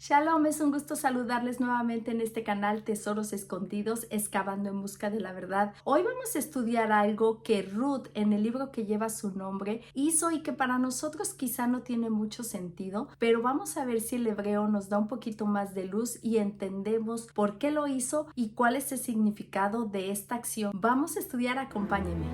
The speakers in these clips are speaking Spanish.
Shalom, es un gusto saludarles nuevamente en este canal Tesoros Escondidos, excavando en busca de la verdad. Hoy vamos a estudiar algo que Ruth, en el libro que lleva su nombre, hizo y que para nosotros quizá no tiene mucho sentido, pero vamos a ver si el hebreo nos da un poquito más de luz y entendemos por qué lo hizo y cuál es el significado de esta acción. Vamos a estudiar, acompáñenme.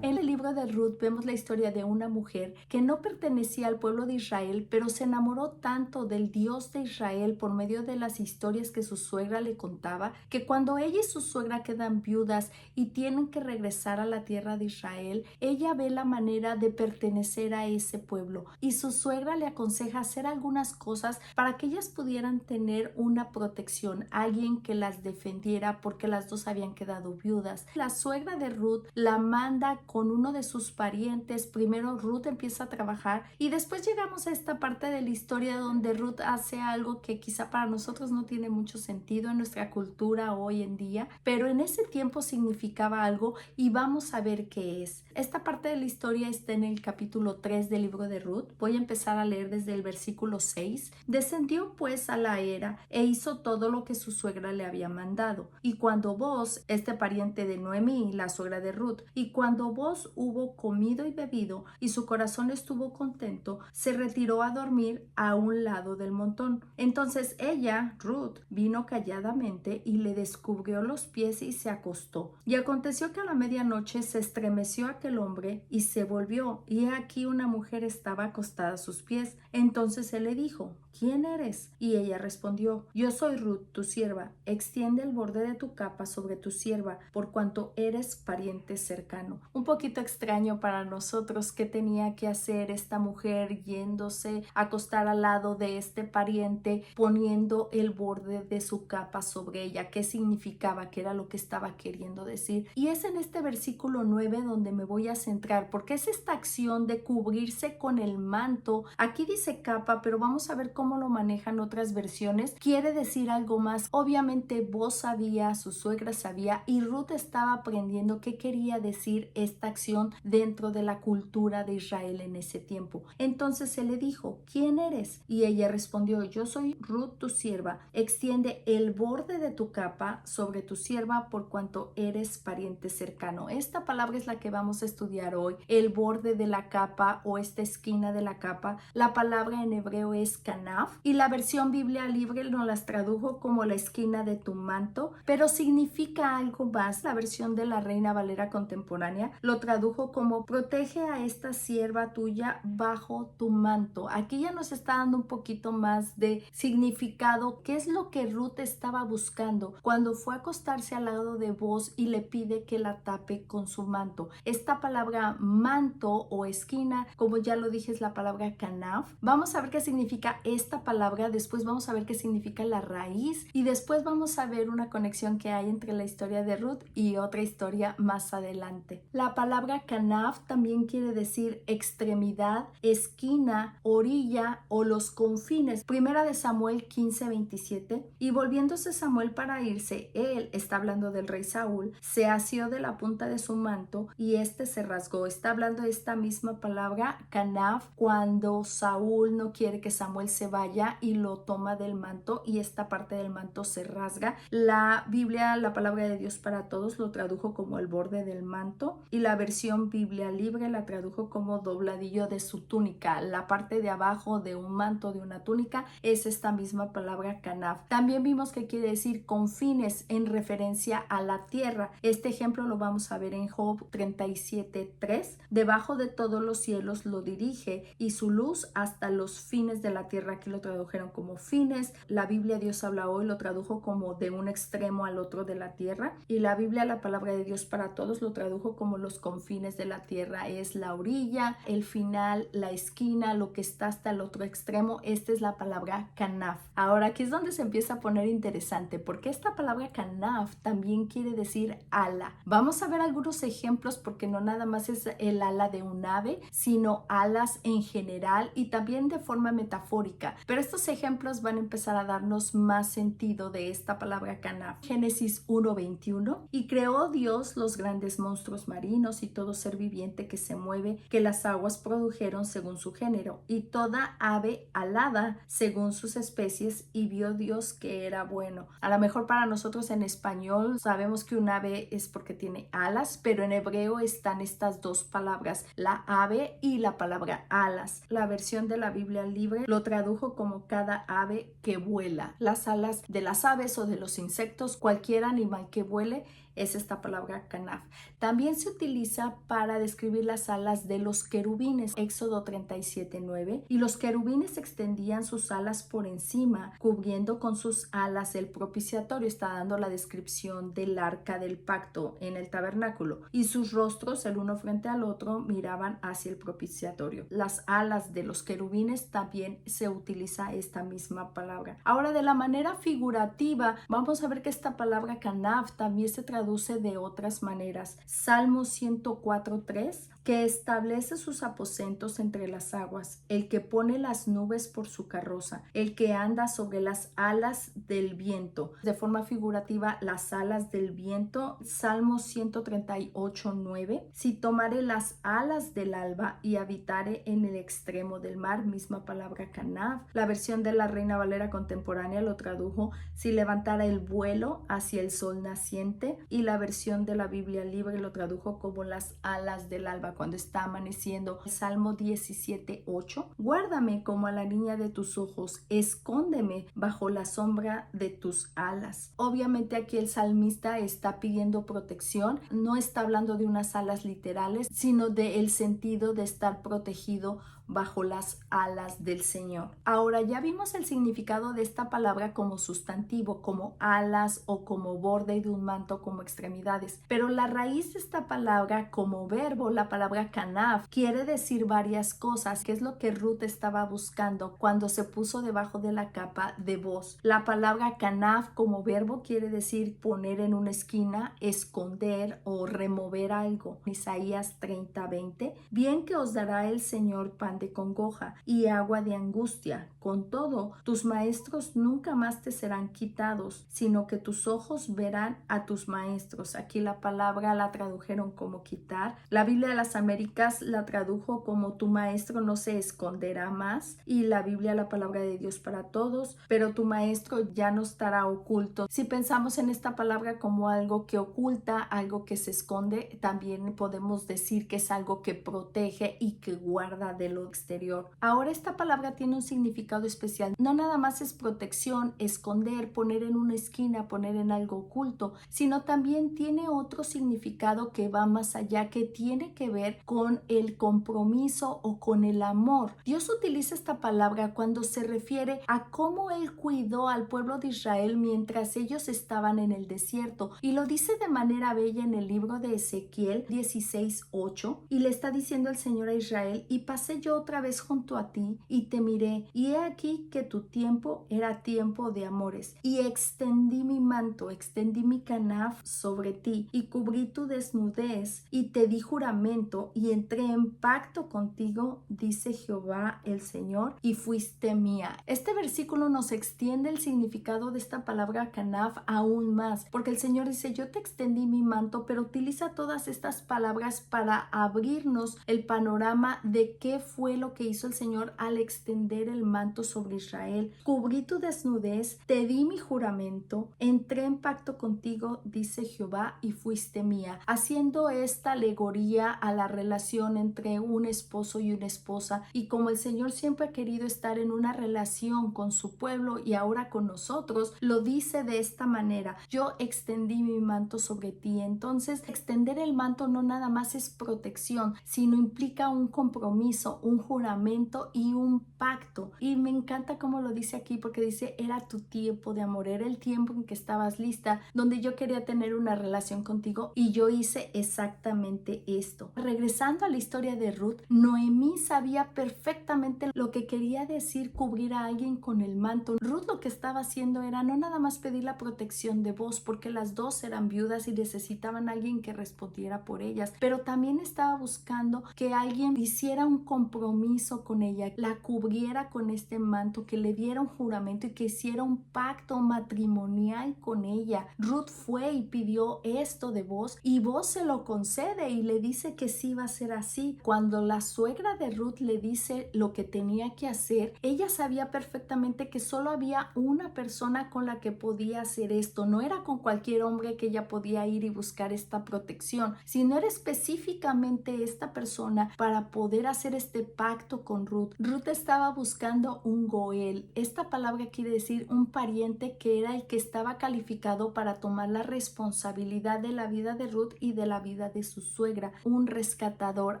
En el libro de Ruth vemos la historia de una mujer que no pertenecía al pueblo de Israel, pero se enamoró tanto del Dios de Israel por medio de las historias que su suegra le contaba, que cuando ella y su suegra quedan viudas y tienen que regresar a la tierra de Israel, ella ve la manera de pertenecer a ese pueblo y su suegra le aconseja hacer algunas cosas para que ellas pudieran tener una protección, alguien que las defendiera porque las dos habían quedado viudas. La suegra de Ruth la manda con uno de sus parientes. Primero Ruth empieza a trabajar y después llegamos a esta parte de la historia donde Ruth hace algo que quizá para nosotros no tiene mucho sentido en nuestra cultura hoy en día, pero en ese tiempo significaba algo y vamos a ver qué es. Esta parte de la historia está en el capítulo 3 del libro de Ruth. Voy a empezar a leer desde el versículo 6. Descendió pues a la era e hizo todo lo que su suegra le había mandado. Y cuando Boz, este pariente de Noemí, la suegra de Ruth, y cuando Boz hubo comido y bebido y su corazón estuvo contento, se retiró a dormir a un lado del montón. Entonces ella, Ruth, vino calladamente y le descubrió los pies y se acostó. Y aconteció que a la medianoche se estremeció aquel hombre y se volvió, y he aquí una mujer estaba acostada a sus pies. Entonces él le dijo: ¿Quién eres? Y ella respondió: Yo soy Ruth, tu sierva. Extiende el borde de tu capa sobre tu sierva, por cuanto eres pariente cercano. Un poquito extraño para nosotros qué tenía que hacer esta mujer yéndose a acostar al lado de este pariente, poniendo el borde de su capa sobre ella. ¿Qué significaba? ¿Qué era lo que estaba queriendo decir? Y es en este versículo 9 donde me voy a centrar, porque es esta acción de cubrirse con el manto. Aquí dice capa, pero vamos a ver cómo lo manejan otras versiones. Quiere decir algo más. Obviamente Boz sabía, su suegra sabía, y Ruth estaba aprendiendo qué quería decir esta acción dentro de la cultura de Israel en ese tiempo. Entonces él le dijo: ¿Quién eres? Y ella respondió: Yo soy Ruth, tu sierva. Extiende el borde de tu capa sobre tu sierva, por cuanto eres pariente cercano. Esta palabra es la que vamos a estudiar hoy, el borde de la capa o esta esquina de la capa. La palabra en hebreo es kanaf y la versión Biblia Libre nos las tradujo como la esquina de tu manto, pero significa algo más. La versión de la Reina Valera contemporánea lo tradujo como protege a esta sierva tuya bajo tu manto. Aquí ya nos está dando un poquito más de significado. ¿Qué es lo que Ruth estaba buscando cuando fue a acostarse al lado de Boz y le pide que la tape con su manto? Esta palabra manto o esquina, como ya lo dije, es la palabra kanaf. Vamos a ver qué significa esta palabra, después vamos a ver qué significa la raíz y después vamos a ver una conexión que hay entre la historia de Ruth y otra historia más adelante. La palabra kanaf también quiere decir extremidad, esquina, orilla o los confines. Primera de Samuel 15:27. Y volviéndose Samuel para irse, él, está hablando del rey Saúl, se asió de la punta de su manto y este se rasgó. Está hablando de esta misma palabra kanaf cuando Saúl no quiere que Samuel se vaya y lo toma del manto y esta parte del manto se rasga. La Biblia, la palabra de Dios para todos, lo tradujo como el borde del manto y la versión Biblia Libre la tradujo como dobladillo de su túnica. La parte de abajo de un manto, de una túnica, es esta misma palabra kanaf. También vimos que quiere decir confines en referencia a la tierra. Este ejemplo lo vamos a ver en Job 37:3. Debajo de todos los cielos lo dirige y su luz hasta los fines de la tierra. Aquí lo tradujeron como fines. La Biblia Dios habla hoy lo tradujo como de un extremo al otro de la tierra y la Biblia, la palabra de Dios para todos, lo tradujo como los confines de la tierra. Es la orilla, el final, la esquina, lo que está hasta el otro extremo. Esta es la palabra kanaf. Ahora aquí es donde se empieza a poner interesante, porque esta palabra kanaf también quiere decir ala. Vamos a ver algunos ejemplos, porque no nada más es el ala de un ave, sino alas en general y también de forma metafórica. nunca. Pero estos ejemplos van a empezar a darnos más sentido de esta palabra canaf. Génesis 1:21. Y creó Dios los grandes monstruos marinos y todo ser viviente que se mueve, que las aguas produjeron según su género, y toda ave alada según sus especies, y vio Dios que era bueno. A lo mejor para nosotros en español sabemos que un ave es porque tiene alas, pero en hebreo están estas dos palabras, la ave y la palabra alas. La versión de la Biblia libre lo tradujo como cada ave que vuela. Las alas de las aves o de los insectos, cualquier animal que vuele, es esta palabra canaf. También se utiliza para describir las alas de los querubines, Éxodo 37:9, y los querubines extendían sus alas por encima, cubriendo con sus alas el propiciatorio. Está dando la descripción del arca del pacto en el tabernáculo, y sus rostros, el uno frente al otro, miraban hacia el propiciatorio. Las alas de los querubines también se utiliza esta misma palabra. Ahora, de la manera figurativa, vamos a ver que esta palabra canaf también se traduce de otras maneras. Salmo 104:3, que establece sus aposentos entre las aguas, el que pone las nubes por su carroza, el que anda sobre las alas del viento. De forma figurativa, las alas del viento. Salmo 138:9, si tomare las alas del alba y habitare en el extremo del mar, misma palabra canaf. La versión de la Reina Valera contemporánea lo tradujo, si levantara el vuelo hacia el sol naciente, y la versión de la Biblia libre lo tradujo como las alas del alba, cuando está amaneciendo. Salmo 17:8, guárdame como a la niña de tus ojos, escóndeme bajo la sombra de tus alas. Obviamente aquí el salmista está pidiendo protección, no está hablando de unas alas literales, sino del sentido de estar protegido bajo las alas del Señor. Ahora ya vimos el significado de esta palabra como sustantivo, como alas o como borde de un manto, como extremidades, pero la raíz de esta palabra como verbo, la palabra canaf, quiere decir varias cosas, que es lo que Ruth estaba buscando cuando se puso debajo de la capa de Booz. La palabra canaf como verbo quiere decir poner en una esquina, esconder o remover algo. Isaías 30:20, bien que os dará el Señor pan de congoja y agua de angustia. Con todo, tus maestros nunca más te serán quitados, sino que tus ojos verán a tus maestros. Aquí la palabra la tradujeron como quitar. La Biblia de las Américas la tradujo como tu maestro no se esconderá más, y la Biblia, la palabra de Dios para todos, pero tu maestro ya no estará oculto. Si pensamos en esta palabra como algo que oculta, algo que se esconde, también podemos decir que es algo que protege y que guarda de lo exterior. Ahora esta palabra tiene un significado especial. No nada más es protección, esconder, poner en una esquina, poner en algo oculto, sino también tiene otro significado que va más allá, que tiene que ver con el compromiso o con el amor. Dios utiliza esta palabra cuando se refiere a cómo Él cuidó al pueblo de Israel mientras ellos estaban en el desierto, y lo dice de manera bella en el libro de Ezequiel 16:8, y le está diciendo el Señor a Israel: y pasé yo otra vez junto a ti y te miré, y he aquí que tu tiempo era tiempo de amores, y extendí mi manto, extendí mi canaf sobre ti, y cubrí tu desnudez, y te di juramento, y entré en pacto contigo, dice Jehová el Señor, y fuiste mía. Este versículo nos extiende el significado de esta palabra canaf aún más, porque el Señor dice: yo te extendí mi manto, pero utiliza todas estas palabras para abrirnos el panorama de qué fue lo que hizo el Señor al extender el manto sobre Israel. Cubrí tu desnudez, te di mi juramento, entré en pacto contigo, dice Jehová, y fuiste mía, haciendo esta alegoría a la relación entre un esposo y una esposa. Y como el Señor siempre ha querido estar en una relación con su pueblo y ahora con nosotros, lo dice de esta manera: yo extendí mi manto sobre ti. Entonces, extender el manto no nada más es protección, sino implica un compromiso, un juramento y un pacto. Y me encanta cómo lo dice aquí, porque dice: era tu tiempo de amor, era el tiempo en que estabas lista, donde yo quería tener una relación contigo, y yo hice exactamente esto. Regresando a la historia de Ruth, Noemí sabía perfectamente lo que quería decir cubrir a alguien con el manto. Ruth lo que estaba haciendo era no nada más pedir la protección de Booz, porque las dos eran viudas y necesitaban a alguien que respondiera por ellas, pero también estaba buscando que alguien hiciera un compromiso compromiso con ella, la cubriera con este manto, que le diera un juramento y que hiciera un pacto matrimonial con ella. Ruth fue y pidió esto de Boaz y Boaz se lo concede y le dice que sí va a ser así. Cuando la suegra de Ruth le dice lo que tenía que hacer, ella sabía perfectamente que solo había una persona con la que podía hacer esto. No era con cualquier hombre que ella podía ir y buscar esta protección, sino era específicamente esta persona para poder hacer este pacto con Ruth. Ruth estaba buscando un goel. Esta palabra quiere decir un pariente que era el que estaba calificado para tomar la responsabilidad de la vida de Ruth y de la vida de su suegra. Un rescatador,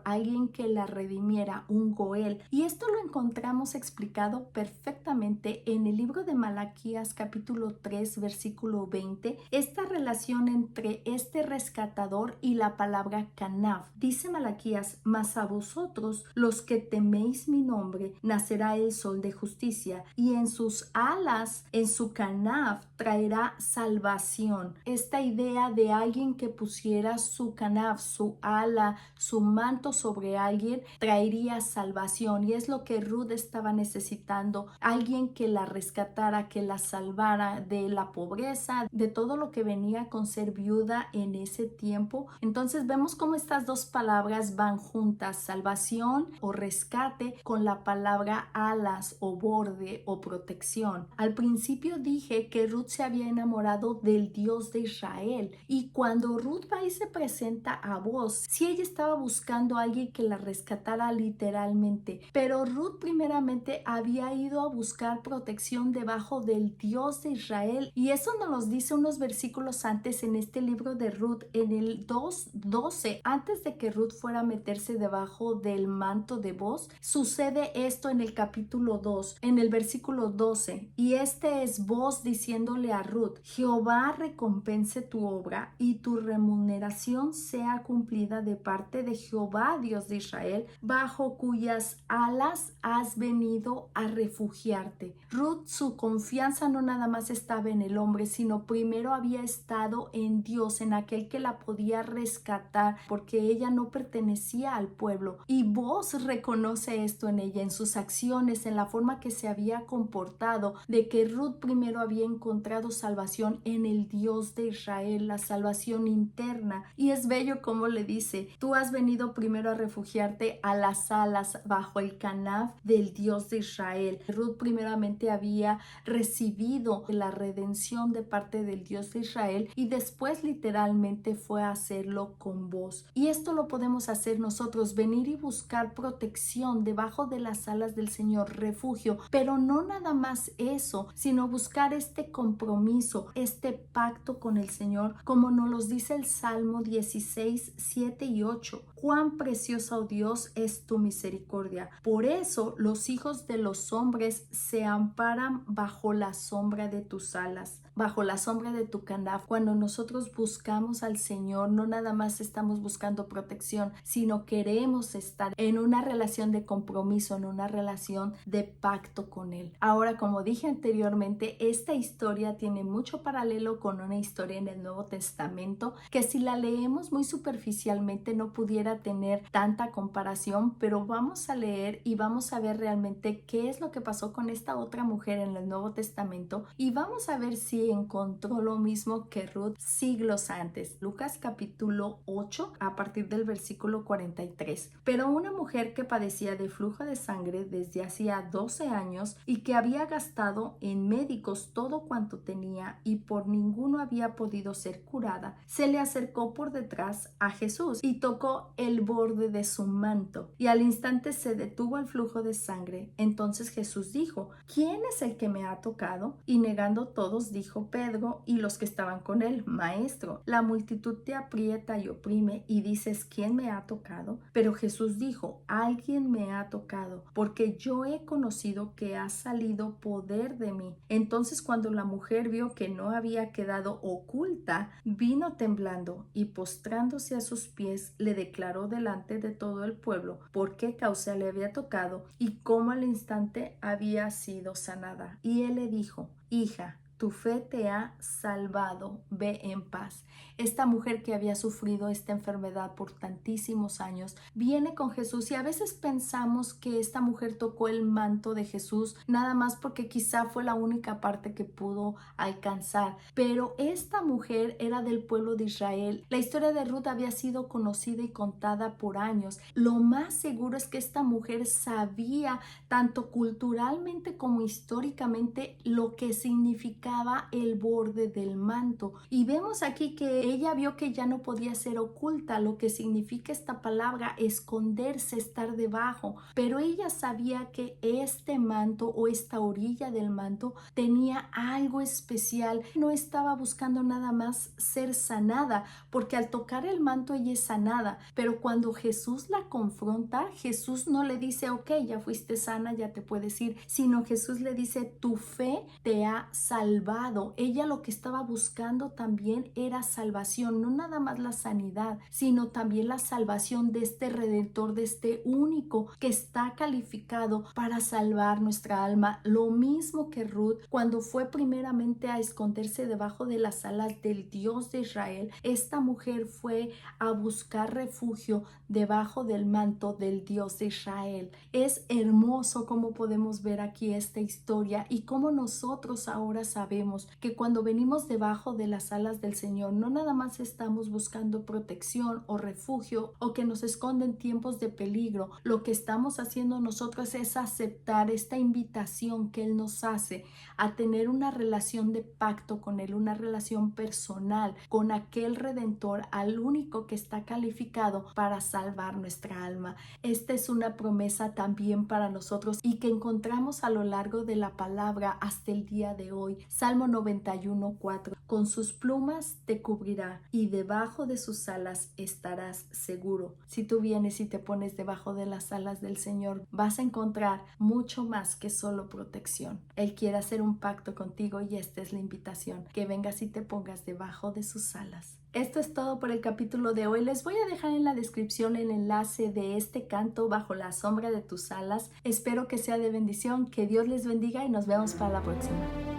alguien que la redimiera, un goel. Y esto lo encontramos explicado perfectamente en el libro de Malaquías capítulo 3 versículo 20. Esta relación entre este rescatador y la palabra canaf. Dice Malaquías: mas a vosotros los que teméis mi nombre nacerá el sol de justicia y en sus alas, en su canaf traerá salvación. Esta idea de alguien que pusiera su canaf, su ala, su manto sobre alguien, traería salvación, y es lo que Ruth estaba necesitando, alguien que la rescatara, que la salvara de la pobreza, de todo lo que venía con ser viuda en ese tiempo. Entonces vemos cómo estas dos palabras van juntas, salvación o rescate, con la palabra alas o borde o protección. Al principio dije que Ruth se había enamorado del Dios de Israel, y cuando Ruth va y se presenta a Boaz, sí, ella estaba buscando a alguien que la rescatara literalmente, pero Ruth primeramente había ido a buscar protección debajo del Dios de Israel, y eso nos lo dice unos versículos antes en este libro de Ruth, en el 2:12. Antes de que Ruth fuera a meterse debajo del manto de Boaz, sucede esto en el capítulo 2, en el versículo 12, y este es Boaz diciéndole a Ruth: Jehová recompense tu obra y tu remuneración sea cumplida de parte de Jehová, Dios de Israel, bajo cuyas alas has venido a refugiarte. Ruth, su confianza no nada más estaba en el hombre, sino primero había estado en Dios, en aquel que la podía rescatar, porque ella no pertenecía al pueblo. Y Boaz reconoce esto en ella, en sus acciones, en la forma que se había comportado, de que Ruth primero había encontrado salvación en el Dios de Israel, la salvación interna. Y es bello como le dice: tú has venido primero a refugiarte a las alas, bajo el canaf del Dios de Israel. Ruth primeramente había recibido la redención de parte del Dios de Israel, y después literalmente fue a hacerlo con Boaz. Y esto lo podemos hacer nosotros, venir y buscar protección debajo de las alas del Señor, refugio, pero no nada más eso, sino buscar este compromiso, este pacto con el Señor, como nos lo dice el Salmo 16, 7 y 8. Cuán preciosa, oh Dios, es tu misericordia. Por eso los hijos de los hombres se amparan bajo la sombra de tus alas, bajo la sombra de tu canaf. Cuando nosotros buscamos al Señor, no nada más estamos buscando protección, sino queremos estar en una relación de compromiso, en una relación de pacto con Él. Ahora, como dije anteriormente, esta historia tiene mucho paralelo con una historia en el Nuevo Testamento, que si la leemos muy superficialmente no pudiera tener tanta comparación, pero vamos a leer y vamos a ver realmente qué es lo que pasó con esta otra mujer en el Nuevo Testamento, y vamos a ver si encontró lo mismo que Ruth siglos antes. Lucas capítulo 8 a partir del versículo 43. Pero una mujer que padecía de flujo de sangre desde hacía 12 años y que había gastado en médicos todo cuanto tenía y por ninguno había podido ser curada, se le acercó por detrás a Jesús y tocó el borde de su manto, y al instante se detuvo el flujo de sangre. Entonces Jesús dijo: ¿quién es el que me ha tocado? Y negando todos, dijo Pedro y los que estaban con él: Maestro, la multitud te aprieta y oprime y dices: ¿quién me ha tocado? Pero Jesús dijo: alguien me ha tocado, porque yo he conocido que ha salido poder de mí. Entonces, cuando la mujer vio que no había quedado oculta, vino temblando y postrándose a sus pies le declaró delante de todo el pueblo por qué causa le había tocado y cómo al instante había sido sanada. Y él le dijo: hija, tu fe te ha salvado, ve en paz. Esta mujer que había sufrido esta enfermedad por tantísimos años viene con Jesús y a veces pensamos que esta mujer tocó el manto de Jesús nada más porque quizá fue la única parte que pudo alcanzar, pero esta mujer era del pueblo de Israel. La historia de Ruth había sido conocida y contada por años. Lo más seguro es que esta mujer sabía tanto culturalmente como históricamente lo que significaba el borde del manto. Y vemos aquí que ella vio que ya no podía ser oculta, lo que significa esta palabra esconderse, estar debajo. Pero ella sabía que este manto o esta orilla del manto tenía algo especial. No estaba buscando nada más ser sanada, porque al tocar el manto ella es sanada. Pero cuando Jesús la confronta, Jesús no le dice, ok, ya fuiste sana, ya te puedes ir, sino Jesús le dice, tu fe te ha salvado. Ella lo que estaba buscando también era salvación, no nada más la sanidad, sino también la salvación de este Redentor, de este único que está calificado para salvar nuestra alma. Lo mismo que Ruth, cuando fue primeramente a esconderse debajo de las alas del Dios de Israel, esta mujer fue a buscar refugio debajo del manto del Dios de Israel. Es hermoso cómo podemos ver aquí esta historia y cómo nosotros ahora sabemos que cuando venimos debajo de las alas del Señor, no nada más estamos buscando protección o refugio o que nos esconde en tiempos de peligro. Lo que estamos haciendo nosotros es aceptar esta invitación que Él nos hace a tener una relación de pacto con Él, una relación personal con aquel Redentor, al único que está calificado para salvar nuestra alma. Esta es una promesa también para nosotros y que encontramos a lo largo de la palabra hasta el día de hoy. Salmo 91:4. Con sus plumas te cubrirá y debajo de sus alas estarás seguro. Si tú vienes y te pones debajo de las alas del Señor, vas a encontrar mucho más que solo protección. Él quiere hacer un pacto contigo y esta es la invitación, que vengas y te pongas debajo de sus alas. Esto es todo por el capítulo de hoy. Les voy a dejar en la descripción el enlace de este canto, Bajo la sombra de tus alas. Espero que sea de bendición, que Dios les bendiga y nos vemos para la próxima.